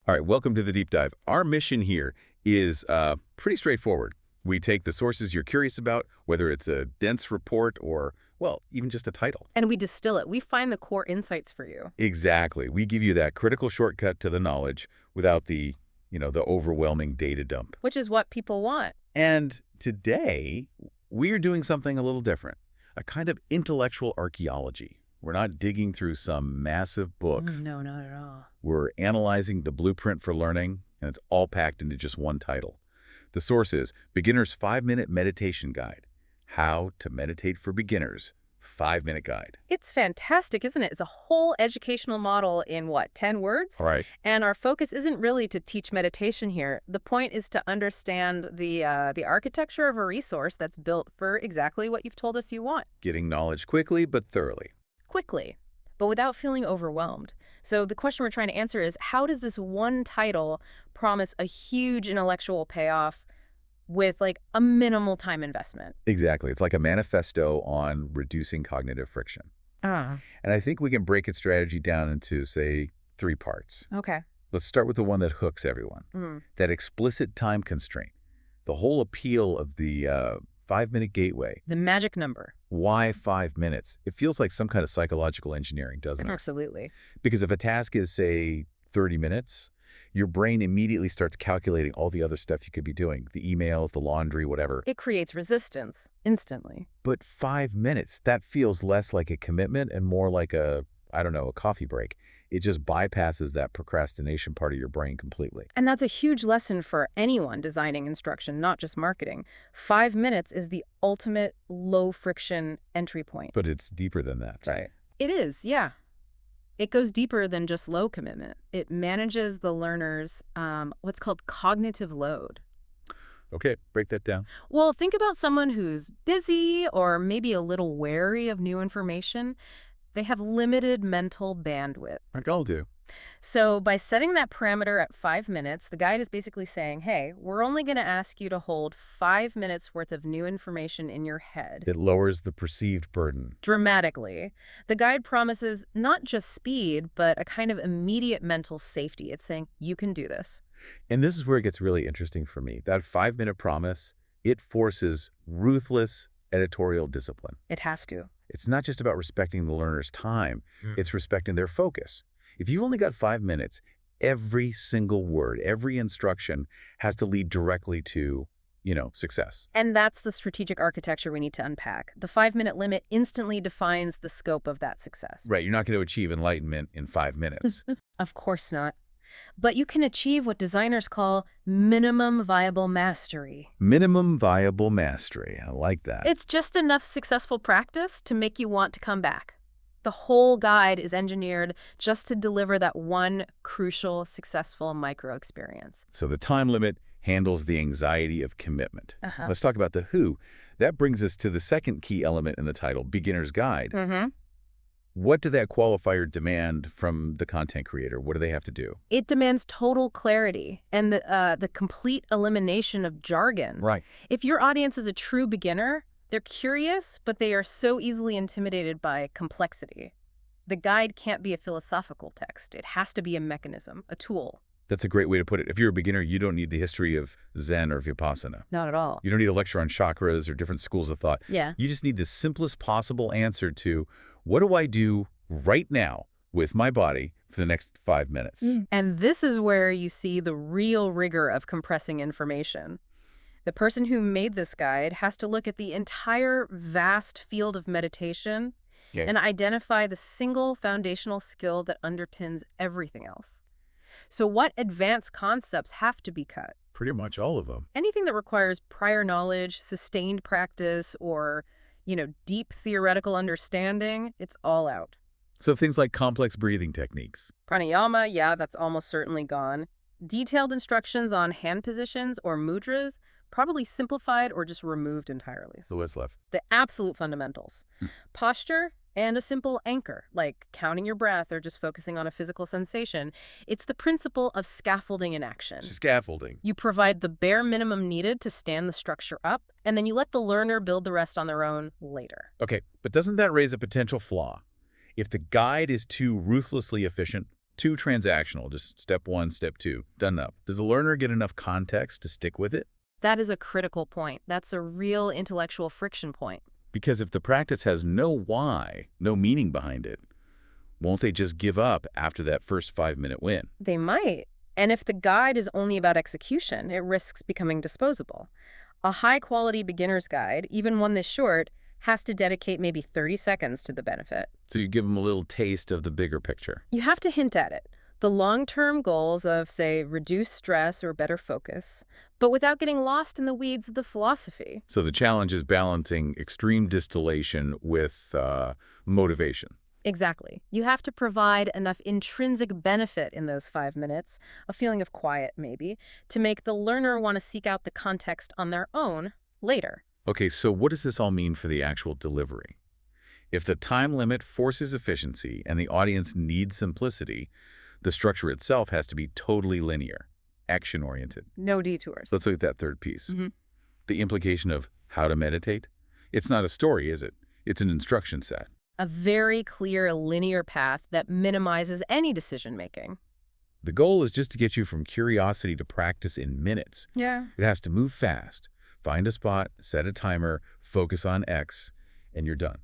All right, welcome to the deep dive. Our mission here is pretty straightforward. We take the sources you're curious about, whether it's a dense report or, well, even just a title. And we distill it. We find the core insights for you. Exactly. We give you that critical shortcut to the knowledge without the overwhelming data dump. Which is what people want. And today, we are doing something a little different, a kind of intellectual archaeology. We're not digging through some massive book. No, not at all. We're analyzing the blueprint for learning, and it's all packed into just one title. The source is Beginner's 5-Minute Meditation Guide. How to Meditate for Beginners. 5-minute guide. It's fantastic, isn't it? It's a whole educational model in, 10 words? All right. And our focus isn't really to teach meditation here. The point is to understand the architecture of a resource that's built for exactly what you've told us you want. Getting knowledge quickly but thoroughly. Quickly, but without feeling overwhelmed. So the question we're trying to answer is, how does this one title promise a huge intellectual payoff with a minimal time investment? Exactly. It's like a manifesto on reducing cognitive friction. Ah. And I think we can break its strategy down into, say, 3 parts. Okay. Let's start with the one that hooks everyone. That explicit time constraint. The whole appeal of the 5-minute gateway. The magic number. Why 5 minutes? It feels like some kind of psychological engineering, doesn't it? Absolutely. Because if a task is, say, 30 minutes, your brain immediately starts calculating all the other stuff you could be doing, the emails, the laundry, whatever. It creates resistance instantly. But 5 minutes, that feels less like a commitment and more like a coffee break. It just bypasses that procrastination part of your brain completely. And that's a huge lesson for anyone designing instruction, not just marketing. 5 minutes is the ultimate low-friction entry point. But it's deeper than that. Right. It is, yeah. It goes deeper than just low commitment. It manages the learner's what's called cognitive load. Okay, break that down. Well, think about someone who's busy or maybe a little wary of new information. They have limited mental bandwidth. Like I'll do. So by setting that parameter at 5 minutes, the guide is basically saying, hey, we're only going to ask you to hold 5 minutes worth of new information in your head. It lowers the perceived burden. Dramatically. The guide promises not just speed, but a kind of immediate mental safety. It's saying, you can do this. And this is where it gets really interesting for me. That 5-minute promise, it forces ruthless editorial discipline. It has to. It's not just about respecting the learner's time. It's respecting their focus. If you've only got 5 minutes, every single word, every instruction has to lead directly to, success. And that's the strategic architecture we need to unpack. The 5-minute limit instantly defines the scope of that success. Right. You're not going to achieve enlightenment in 5 minutes. Of course not. But you can achieve what designers call minimum viable mastery. Minimum viable mastery. I like that. It's just enough successful practice to make you want to come back. The whole guide is engineered just to deliver that one crucial, successful micro-experience. So the time limit handles the anxiety of commitment. Let's talk about the who. That brings us to the second key element in the title, Beginner's Guide. What do that qualifier demand from the content creator? What do they have to do? It demands total clarity and the complete elimination of jargon. Right. If your audience is a true beginner, they're curious, but they are so easily intimidated by complexity. The guide can't be a philosophical text. It has to be a mechanism, a tool. That's a great way to put it. If you're a beginner, you don't need the history of Zen or Vipassana. Not at all. You don't need a lecture on chakras or different schools of thought. Yeah. You just need the simplest possible answer to, what do I do right now with my body for the next 5 minutes? And this is where you see the real rigor of compressing information. The person who made this guide has to look at the entire vast field of meditation and identify the single foundational skill that underpins everything else. So what advanced concepts have to be cut? Pretty much all of them. Anything that requires prior knowledge, sustained practice, or, deep theoretical understanding, it's all out. So things like complex breathing techniques. Pranayama, yeah, that's almost certainly gone. Detailed instructions on hand positions or mudras, probably simplified or just removed entirely. So what's left? The absolute fundamentals. Posture and a simple anchor, like counting your breath or just focusing on a physical sensation. It's the principle of scaffolding in action. Scaffolding. You provide the bare minimum needed to stand the structure up, and then you let the learner build the rest on their own later. Okay, but doesn't that raise a potential flaw? If the guide is too ruthlessly efficient, too transactional, just step one, step two, done up. Does the learner get enough context to stick with it? That is a critical point. That's a real intellectual friction point. Because if the practice has no why, no meaning behind it, won't they just give up after that first 5-minute win? They might. And if the guide is only about execution, it risks becoming disposable. A high-quality beginner's guide, even one this short, has to dedicate maybe 30 seconds to the benefit. So you give them a little taste of the bigger picture. You have to hint at it. The long-term goals of, say, reduce stress or better focus, but without getting lost in the weeds of the philosophy. So the challenge is balancing extreme distillation with motivation. Exactly. You have to provide enough intrinsic benefit in those 5 minutes, a feeling of quiet maybe, to make the learner want to seek out the context on their own later. Okay, so what does this all mean for the actual delivery? If the time limit forces efficiency and the audience needs simplicity, the structure itself has to be totally linear, action-oriented. No detours. Let's look at that third piece. The implication of how to meditate. It's not a story, is it? It's an instruction set. A very clear linear path that minimizes any decision-making. The goal is just to get you from curiosity to practice in minutes. Yeah. It has to move fast. Find a spot, set a timer, focus on X, and you're done.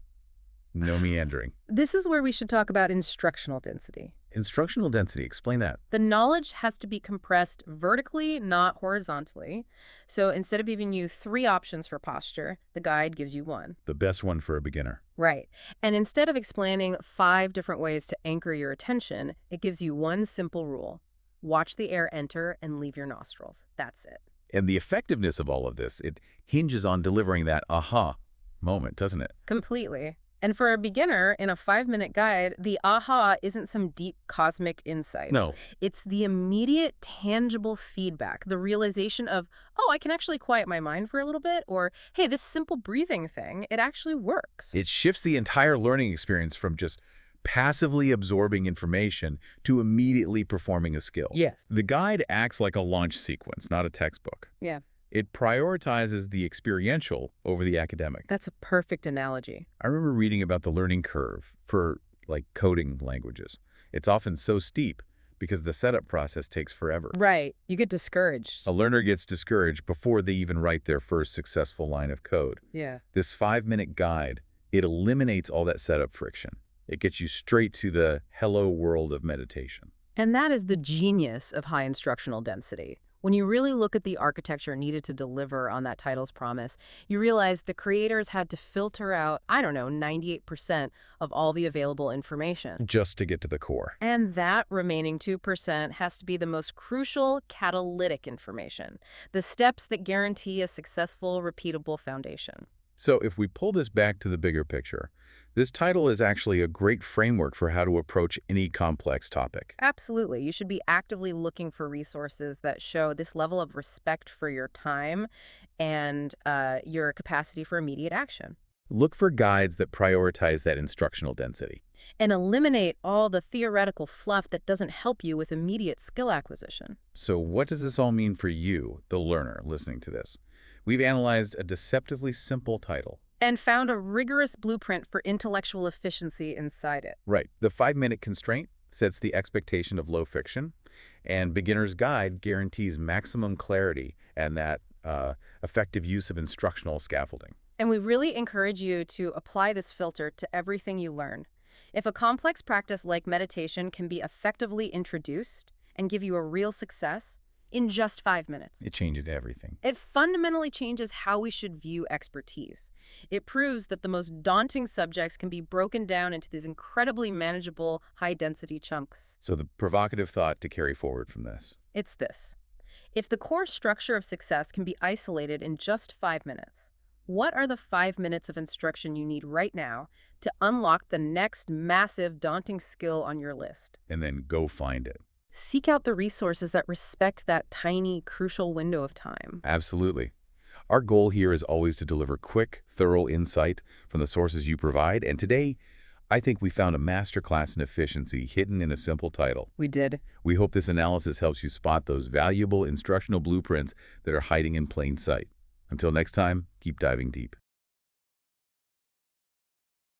No meandering. This is where we should talk about instructional density. Instructional density, explain that. The knowledge has to be compressed vertically, not horizontally. So instead of giving you 3 options for posture, the guide gives you 1. The best one for a beginner. Right. And instead of explaining 5 different ways to anchor your attention, it gives you 1 simple rule. Watch the air enter and leave your nostrils. That's it. And the effectiveness of all of this, it hinges on delivering that aha moment, doesn't it? Completely. And for a beginner, in a 5-minute guide, the aha isn't some deep cosmic insight. No. It's the immediate, tangible feedback, the realization of, oh, I can actually quiet my mind for a little bit, or, hey, this simple breathing thing, it actually works. It shifts the entire learning experience from just passively absorbing information to immediately performing a skill. Yes. The guide acts like a launch sequence, not a textbook. Yeah. It prioritizes the experiential over the academic. That's a perfect analogy. I remember reading about the learning curve for, like, coding languages. It's often so steep because the setup process takes forever. Right. You get discouraged. A learner gets discouraged before they even write their first successful line of code. Yeah. This 5-minute guide, it eliminates all that setup friction. It gets you straight to the hello world of meditation. And that is the genius of high instructional density. When you really look at the architecture needed to deliver on that title's promise, you realize the creators had to filter out, 98% of all the available information. Just to get to the core. And that remaining 2% has to be the most crucial catalytic information, the steps that guarantee a successful, repeatable foundation. So if we pull this back to the bigger picture, this title is actually a great framework for how to approach any complex topic. Absolutely. You should be actively looking for resources that show this level of respect for your time and your capacity for immediate action. Look for guides that prioritize that instructional density. And eliminate all the theoretical fluff that doesn't help you with immediate skill acquisition. So what does this all mean for you, the learner, listening to this? We've analyzed a deceptively simple title. And found a rigorous blueprint for intellectual efficiency inside it. Right. The 5-minute constraint sets the expectation of low friction, and Beginner's Guide guarantees maximum clarity and that effective use of instructional scaffolding. And we really encourage you to apply this filter to everything you learn. If a complex practice like meditation can be effectively introduced and give you a real success in just 5 minutes, It changes everything. it fundamentally changes how we should view expertise. It proves that the most daunting subjects can be broken down into these incredibly manageable, high-density chunks. So the provocative thought to carry forward from this. It's this. If the core structure of success can be isolated in just 5 minutes, what are the 5 minutes of instruction you need right now to unlock the next massive, daunting skill on your list? And then go find it. Seek out the resources that respect that tiny, crucial window of time. Absolutely. Our goal here is always to deliver quick, thorough insight from the sources you provide, and today, I think we found a masterclass in efficiency hidden in a simple title. We did. We hope this analysis helps you spot those valuable instructional blueprints that are hiding in plain sight. Until next time, keep diving deep.